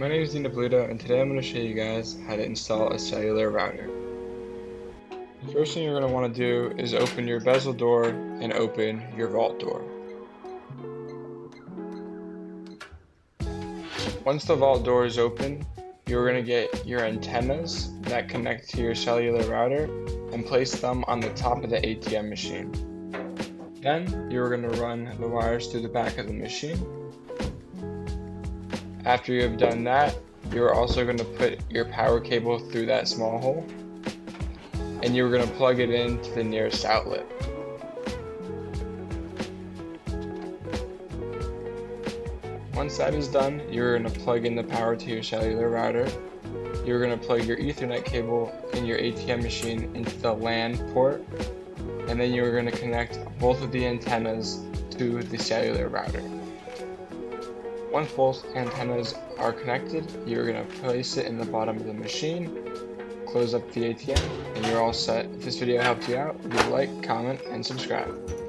My name is Nina and today I'm going to show you guys how to install a cellular router. The first thing you're going to want to do is open your bezel door and open your vault door. Once the vault door is open, you're going to get your antennas that connect to your cellular router and place them on the top of the ATM machine. Then you're going to run the wires through the back of the machine. After you have done that, you're also going to put your power cable through that small hole, and you're going to plug it into the nearest outlet. Once that is done, you're going to plug in the power to your cellular router. You're going to plug your Ethernet cable in your ATM machine into the LAN port, and then you're going to connect both of the antennas to the cellular router. Once both antennas are connected, you're going to place it in the bottom of the machine, close up the ATM, and you're all set. If this video helped you out, leave a like, comment, and subscribe.